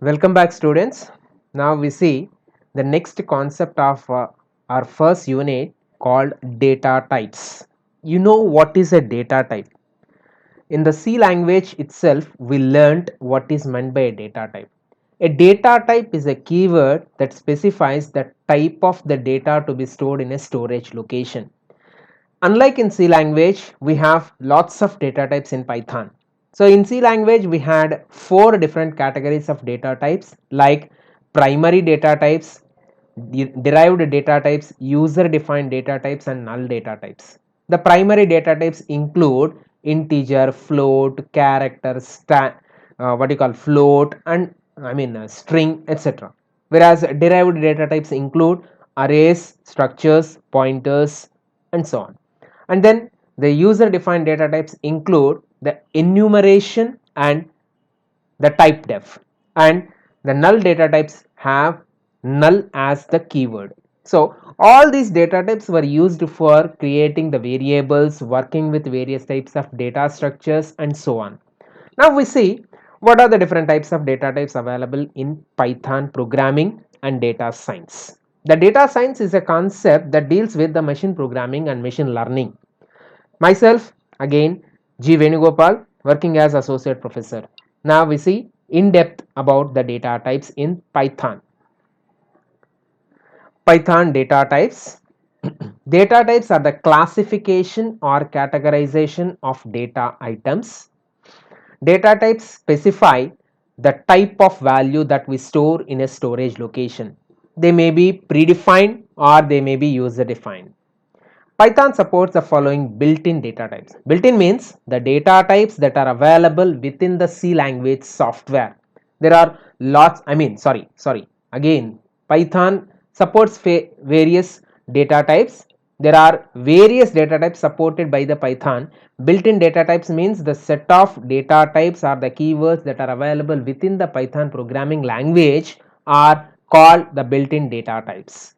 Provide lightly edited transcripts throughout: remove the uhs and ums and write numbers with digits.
Welcome back, students. Now we see the next concept of our first unit called data types. You know what is a data type? In the C language itself, we learned what is meant by a data type. A data type is a keyword that specifies the type of the data to be stored in a storage location. Unlike in C language, we have lots of data types in Python. So in C language, we had 4 different categories of data types like primary data types, derived data types, user defined data types and null data types. The primary data types include integer, float, character, float and string, etc. Whereas derived data types include arrays, structures, pointers and so on. And then the user defined data types include the enumeration and the type def, and the null data types have null as the keyword. So all these data types were used for creating the variables, working with various types of data structures and so on. Now we see what are the different types of data types available in Python programming and data science. The data science is a concept that deals with the machine programming and machine learning. Myself, again, G. Venugopal, working as associate professor. Now we see in depth about the data types in Python. Python data types. Data types are the classification or categorization of data items. Data types specify the type of value that we store in a storage location. They may be predefined or they may be user defined. Python supports the following built-in data types. Built-in means the data types that are available within the C language software. There are lots, again, Python supports various data types. There are various data types supported by the Python. Built-in data types means the set of data types or the keywords that are available within the Python programming language are called the built-in data types.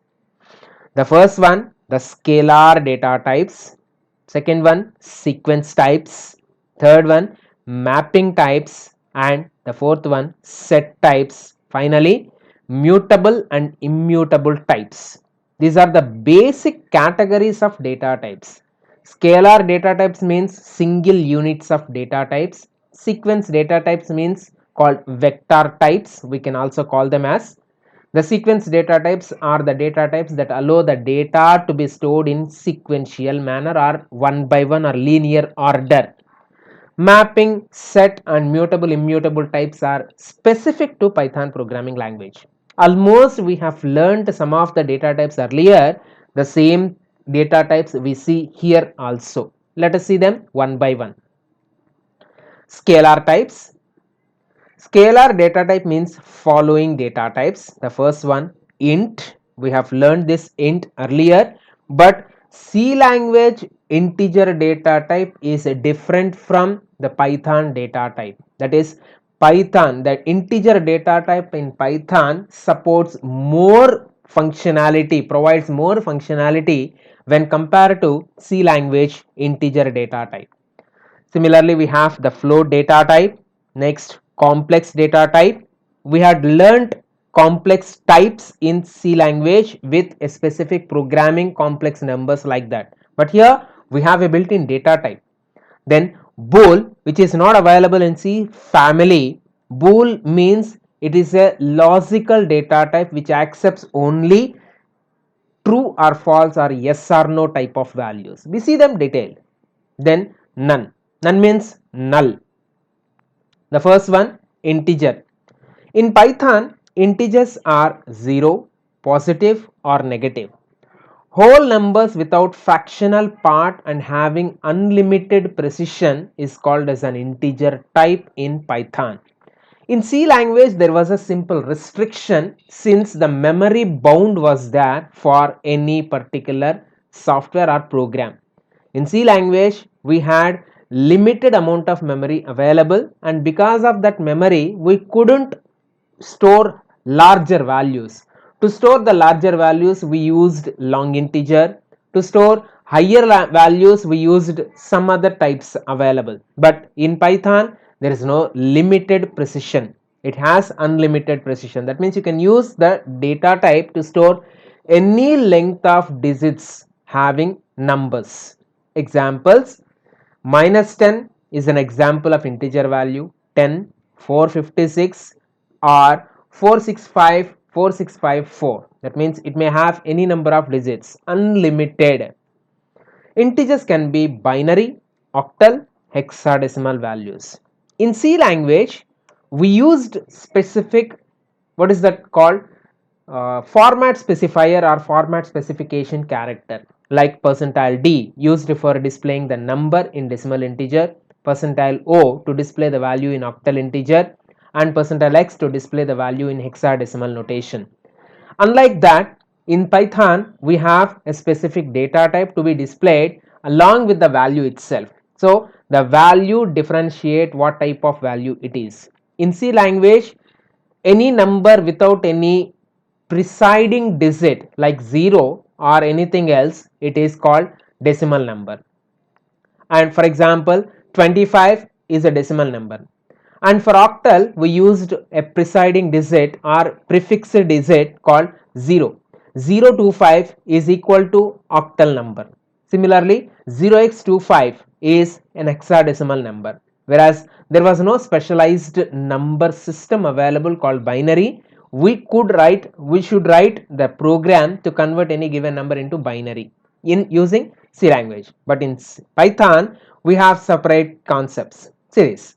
The first one, the scalar data types. Second one, sequence types. Third one, mapping types. And the fourth one, set types. Finally, mutable and immutable types. These are the basic categories of data types. Scalar data types means single units of data types. Sequence data types means called vector types. We can also call them as the sequence data types are the data types that allow the data to be stored in sequential manner or one by one or linear order. Mapping, set and mutable immutable types are specific to Python programming language. Almost we have learned some of the data types earlier. The same data types we see here also. Let us see them one by one. Scalar types. Scalar data type means following data types. The first one, int. We have learned this int earlier, but C language integer data type is different from the Python data type. That is, Python, the integer data type in Python supports more functionality, provides more functionality when compared to C language integer data type. Similarly, we have the float data type. Next, complex data type. We had learned complex types in C language with a specific programming complex numbers like that. But here we have a built-in data type. Then bool, which is not available in C family. Bool means it is a logical data type which accepts only true or false or yes or no type of values. We see them detailed. Then none. None means null. The first one, integer. In Python, integers are 0, positive or negative. Whole numbers without fractional part and having unlimited precision is called as an integer type in Python. In C language, there was a simple restriction since the memory bound was there for any particular software or program. In C language, we had limited amount of memory available, and because of that memory, we couldn't store larger values. To store the larger values, we used long integer. To store higher values, we used some other types available. But in Python, there is no limited precision. It has unlimited precision. That means you can use the data type to store any length of digits having numbers. Examples: minus 10 is an example of integer value, 10, 456 or 465, 4654. That means it may have any number of digits, unlimited. Integers can be binary, octal, hexadecimal values. In C language, we used specific, what is that called? Format specifier or format specification character, like percentile D used for displaying the number in decimal integer, percentile O to display the value in octal integer, and percentile X to display the value in hexadecimal notation. Unlike that, in Python, we have a specific data type to be displayed along with the value itself. So, the value differentiate what type of value it is. In C language, any number without any presiding digit like 0 or anything else, it is called decimal number. And for example, 25 is a decimal number. And for octal, we used a presiding digit or prefixed digit called 0. 025 is equal to octal number. Similarly, 0x25 is an hexadecimal number, whereas there was no specialized number system available called binary. We should write the program to convert any given number into binary in using C language. But in Python, we have separate concepts. Series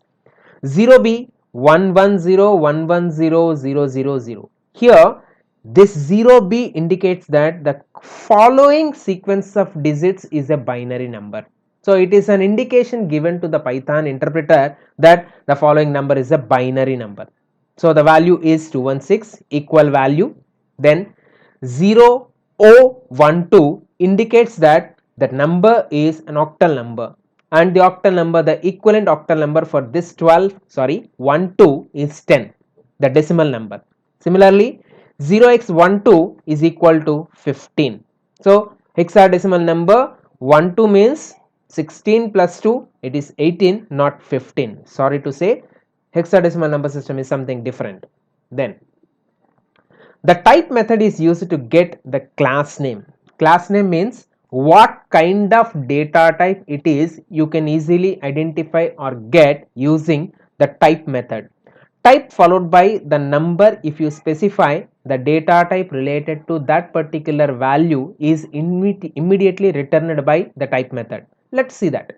0b 110 Here, this 0b indicates that the following sequence of digits is a binary number. So it is an indication given to the Python interpreter that the following number is a binary number. So the value is 216 equal value. Then 0012 indicates that the number is an octal number, and the octal number, the equivalent octal number for this 12 is 10, the decimal number. Similarly, 0x12 is equal to 15. So hexadecimal number 12 means 16 plus 2, it is 18, not 15. Sorry to say, hexadecimal number system is something different. Then the type method is used to get the class name. Class name means what kind of data type it is. You can easily identify or get using the type method. Type followed by the number. If you specify the data type related to that particular value is immediately returned by the type method. Let's see that.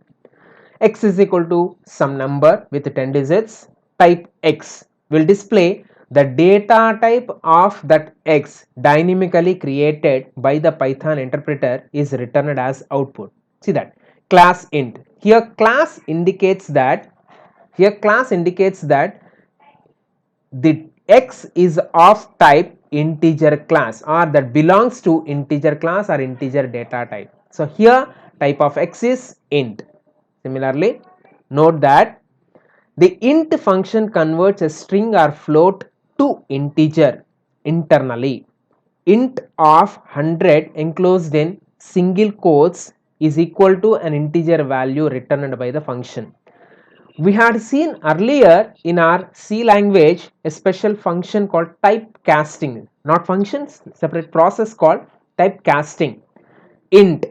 X is equal to some number with 10 digits. Type X will display the data type of that X dynamically created by the Python interpreter is returned as output. See that. Class int. Here class indicates that the X is of type integer class, or that belongs to integer class or integer data type. So here type of X is int. Similarly, note that the int function converts a string or float to integer internally. Int of 100 enclosed in single quotes is equal to an integer value returned by the function. We had seen earlier in our C language a special function called typecasting, not functions, separate process called typecasting. Int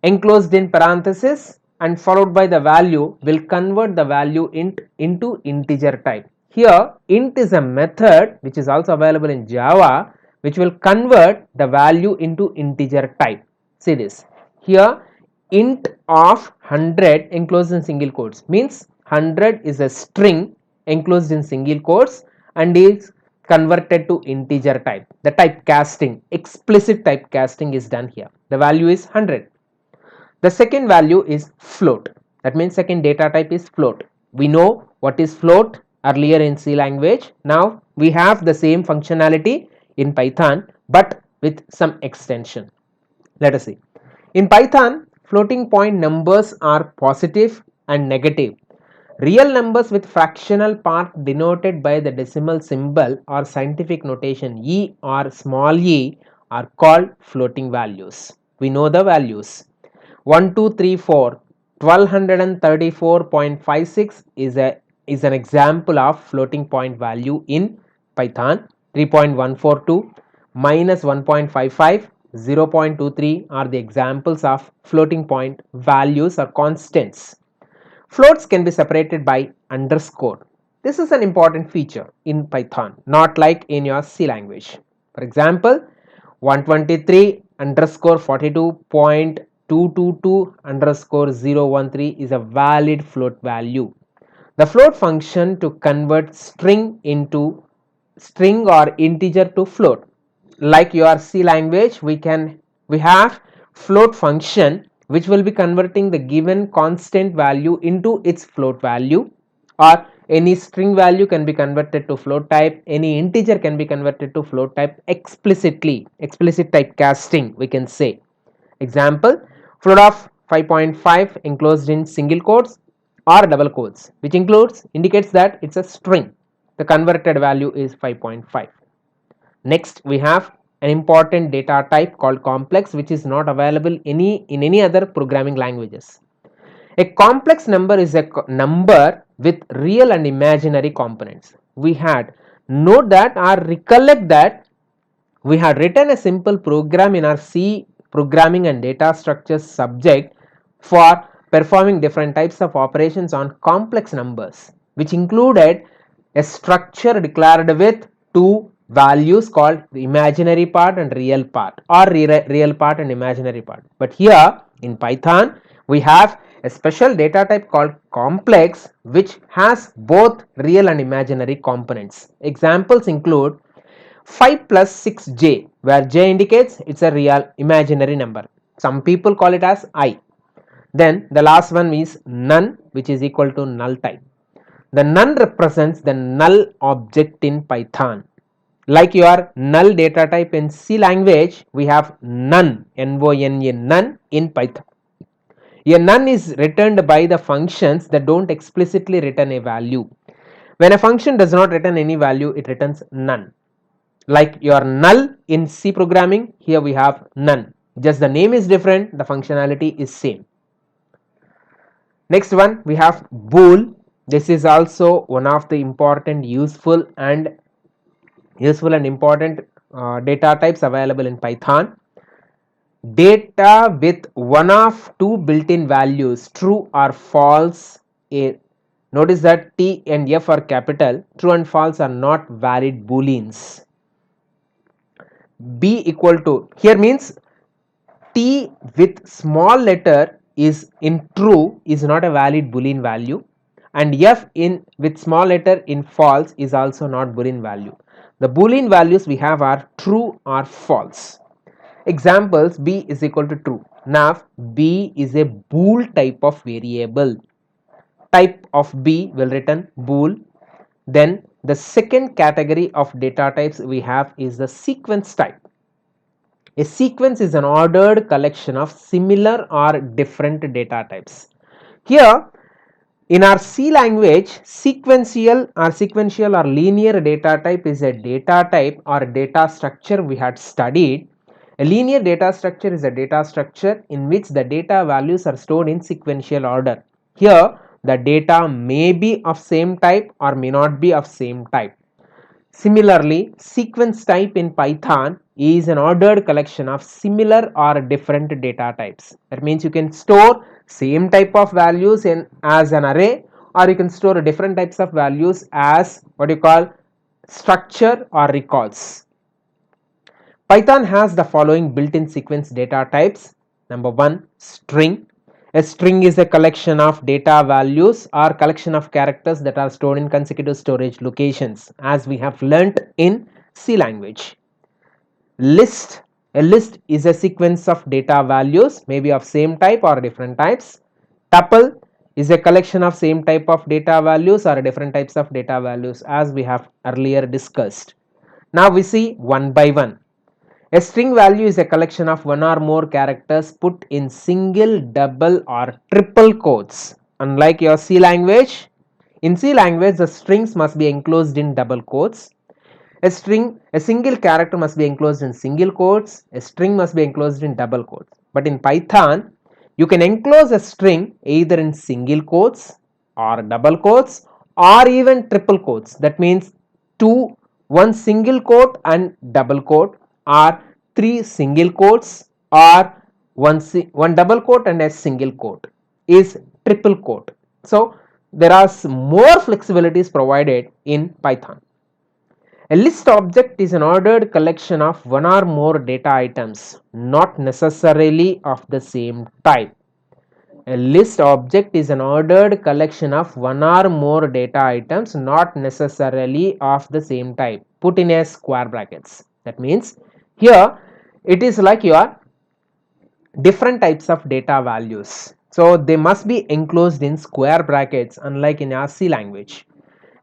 enclosed in parenthesis and followed by the value will convert the value int into integer type. Here int is a method which is also available in Java, which will convert the value into integer type. See this. Here int of 100 enclosed in single quotes means 100 is a string enclosed in single quotes and is converted to integer type. The typecasting, explicit typecasting is done here. The value is 100. The second value is float. That means second data type is float. We know what is float earlier in C language. Now we have the same functionality in Python but with some extension. Let us see. In Python, floating point numbers are positive and negative. Real numbers with fractional part denoted by the decimal symbol or scientific notation e or small e are called floating values. We know the values. 1234 1234.56 is a is an example of floating point value in Python. 3.142, minus 1.55, 0.23 are the examples of floating point values or constants. Floats can be separated by underscore. This is an important feature in Python, not like in your C language. For example, 123 underscore 42.222 underscore 013 is a valid float value. The float function to convert string or integer to float. Like your C language, we have float function which will be converting the given constant value into its float value, or any string value can be converted to float type, any integer can be converted to float type explicitly, explicit typecasting we can say. Example, float of 5.5 enclosed in single quotes or double quotes, which indicates that it's a string. The converted value is 5.5. Next, we have an important data type called complex, which is not available in any other programming languages. A complex number is a number with real and imaginary components. We had note that or recollect that we had written a simple program in our C programming and data structures subject for performing different types of operations on complex numbers, which included a structure declared with two values called the imaginary part and real part, or real part and imaginary part. But here in Python we have a special data type called complex, which has both real and imaginary components. Examples include 5 plus 6j, where j indicates it's a real imaginary number. Some people call it as I. Then the last one is none, which is equal to null type. The none represents the null object in Python. Like your null data type in C language, we have none, N-O-N-E, none in Python. A none is returned by the functions that don't explicitly return a value. When a function does not return any value, it returns none. Like your null in C programming, here we have none. Just the name is different, the functionality is same. Next one, we have bool. This is also one of the important useful and important data types available in Python. Data with one of two built-in values, true or false. Notice that T and F are capital. True and false are not valid booleans. B equal to, here means T with small letter is in true is not a valid boolean value, and F in with small letter in false is also not boolean value. The boolean values we have are true or false. Examples, B is equal to true. Now B is a bool type of variable. Type of B will return bool. Then the second category of data types we have is the sequence type. A sequence is an ordered collection of similar or different data types. Here in our C language, sequential or linear data type is a data type or data structure we had studied. A linear data structure is a data structure in which the data values are stored in sequential order. Here the data may be of same type or may not be of same type. Similarly, sequence type in Python is an ordered collection of similar or different data types. That means you can store same type of values in as an array, or you can store different types of values as what you call structure or recalls. Python has the following built-in sequence data types. Number 1, string. A string is a collection of data values or collection of characters that are stored in consecutive storage locations, as we have learnt in C language. List. A list is a sequence of data values, maybe of same type or different types. Tuple is a collection of same type of data values or different types of data values, as we have earlier discussed. Now we see one by one. A string value is a collection of one or more characters put in single, double or triple quotes. Unlike your C language, in C language the strings must be enclosed in double quotes. A single character must be enclosed in single quotes. A string must be enclosed in double quotes. But in Python, you can enclose a string either in single quotes or double quotes or even triple quotes. That means one single quote and double quote, or three single quotes, or one double quote and a single quote is triple quote. So there are more flexibilities provided in Python. A list object is an ordered collection of one or more data items, not necessarily of the same type. A list object is an ordered collection of one or more data items, not necessarily of the same type. Put in a square brackets. That means here it is like your different types of data values. So they must be enclosed in square brackets, unlike in our C language.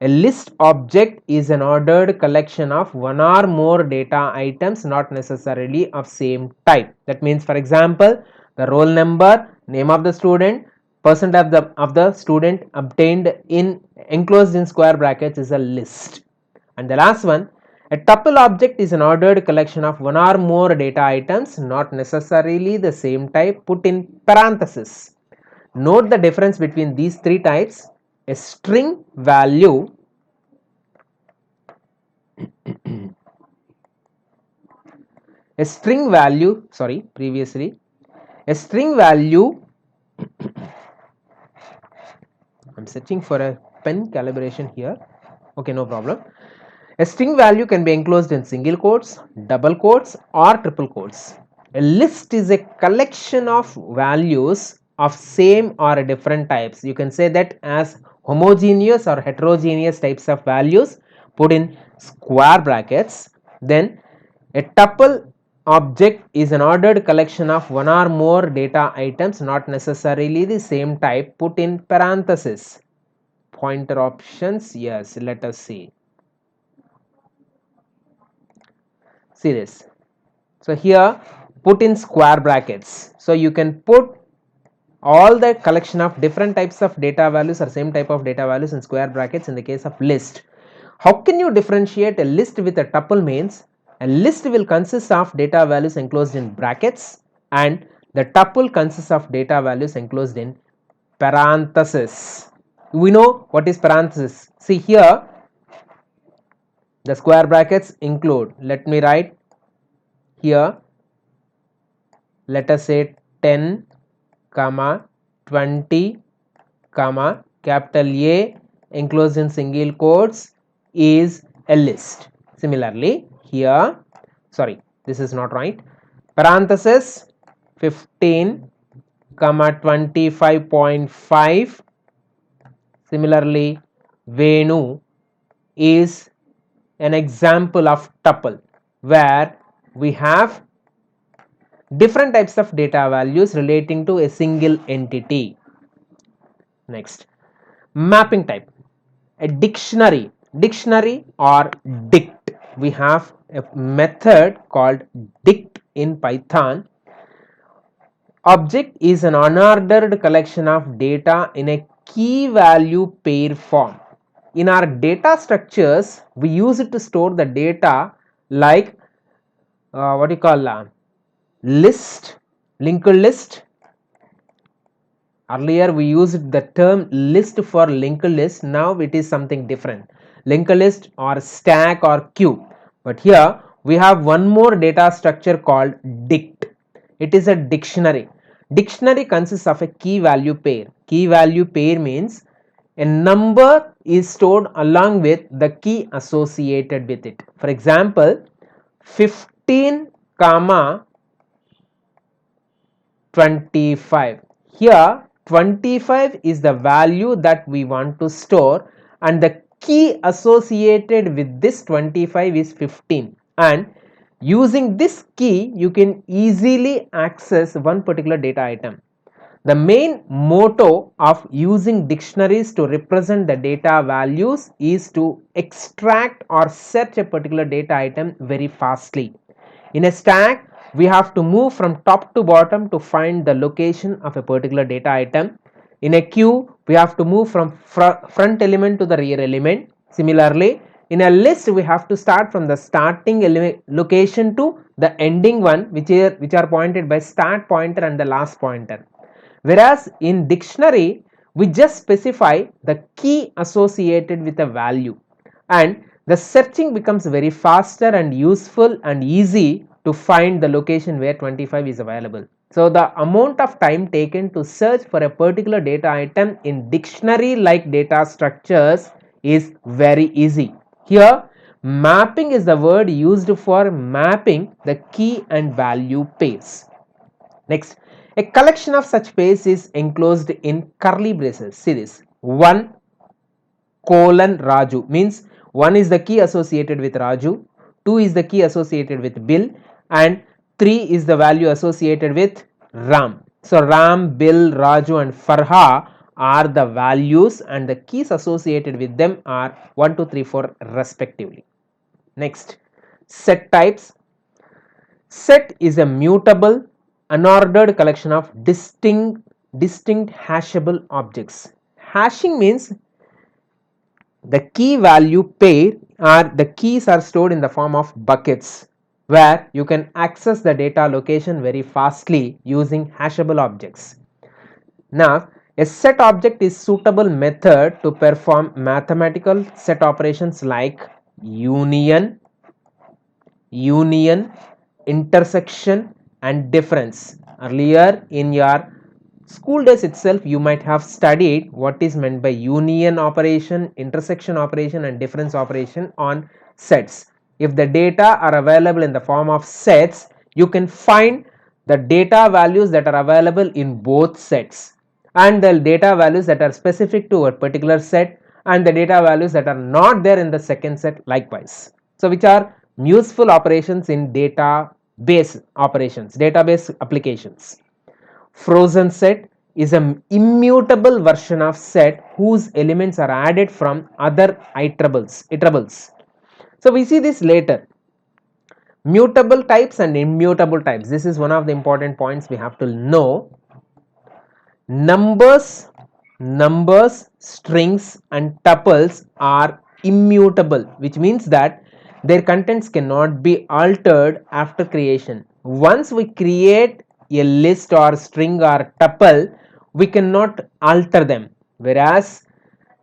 A list object is an ordered collection of one or more data items, not necessarily of same type. That means, for example, the roll number, name of the student, percent of the student obtained in enclosed in square brackets is a list. And the last one, a tuple object is an ordered collection of one or more data items, not necessarily the same type, put in parenthesis. Note the difference between these three types. A string value a string value I'm searching for a pen calibration here. Okay, no problem. A string value can be enclosed in single quotes, double quotes, or triple quotes. A list is a collection of values of same or different types. You can say that as homogeneous or heterogeneous types of values, put in square brackets. Then a tuple object is an ordered collection of one or more data items, not necessarily the same type, put in parenthesis. Pointer options, yes, let us see. See this. So here put in square brackets. So you can put all the collection of different types of data values or same type of data values in square brackets in the case of list. How can you differentiate a list with a tuple? Means a list will consist of data values enclosed in brackets, and the tuple consists of data values enclosed in parenthesis. We know what is parenthesis. See here, the square brackets include, let me write here, let us say 10 comma 20 comma capital A enclosed in single quotes is a list. Similarly here, sorry, this is not right, parenthesis 15 comma 25.5. Similarly Venu is an example of tuple where we have different types of data values relating to a single entity. Next, mapping type. A dictionary or dict. We have a method called dict in Python. Object is an unordered collection of data in a key value pair form. In our data structures, we use it to store the data like what you call list, linked list. Earlier we used the term list for linked list. Now it is something different, linked list or stack or queue. But here we have one more data structure called dict. It is a dictionary. Dictionary consists of a key value pair. Key value pair means a number is stored along with the key associated with it. For example, 15 comma 25. Here 25 is the value that we want to store, and the key associated with this 25 is 15, and using this key you can easily access one particular data item. The main motto of using dictionaries to represent the data values is to extract or search a particular data item very fastly. In a stack, we have to move from top to bottom to find the location of a particular data item. In a queue, we have to move from front element to the rear element. Similarly, in a list, we have to start from the starting location to the ending one, which are pointed by start pointer and the last pointer. Whereas in dictionary, We just specify the key associated with a value, and the searching becomes very faster and useful and easy to find the location where 25 is available. So the amount of time taken to search for a particular data item in dictionary like data structures is very easy. Here mapping is the word used for mapping the key and value pairs. Next, a collection of such pairs is enclosed in curly braces. See this, 1 colon Raju means 1 is the key associated with Raju, 2 is the key associated with Bill, and 3 is the value associated with Ram. So Ram, Bill, Raju and Farha are the values, and the keys associated with them are 1, 2, 3, 4 respectively. Next, set types. Set is a mutable, unordered collection of distinct hashable objects. Hashing means the key value pair or the keys are stored in the form of buckets, where you can access the data location very fastly using hashable objects. Now, a set object is suitable method to perform mathematical set operations like union, intersection and difference. Earlier in your school days itself, you might have studied what is meant by union operation, intersection operation and difference operation on sets. If the data are available in the form of sets, you can find the data values that are available in both sets, and the data values that are specific to a particular set, and the data values that are not there in the second set likewise. So which are useful operations in database operations, database applications. Frozen set is an immutable version of set whose elements are added from other iterables. So we see this later. Mutable types and immutable types. This is one of the important points we have to know. Numbers, strings and tuples are immutable, which means that their contents cannot be altered after creation. Once we create a list or string or tuple, we cannot alter them, whereas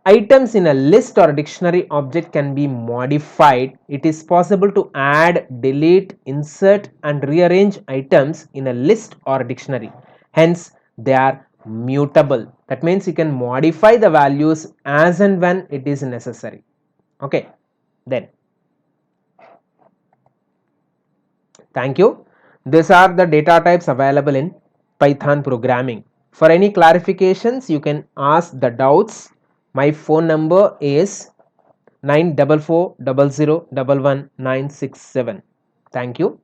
items in a list or dictionary object can be modified. It is possible to add, delete, insert and rearrange items in a list or dictionary. Hence, they are mutable. That means you can modify the values as and when it is necessary. Okay, then thank you. These are the data types available in Python programming. For any clarifications, you can ask the doubts. My phone number is 94400111967. Thank you.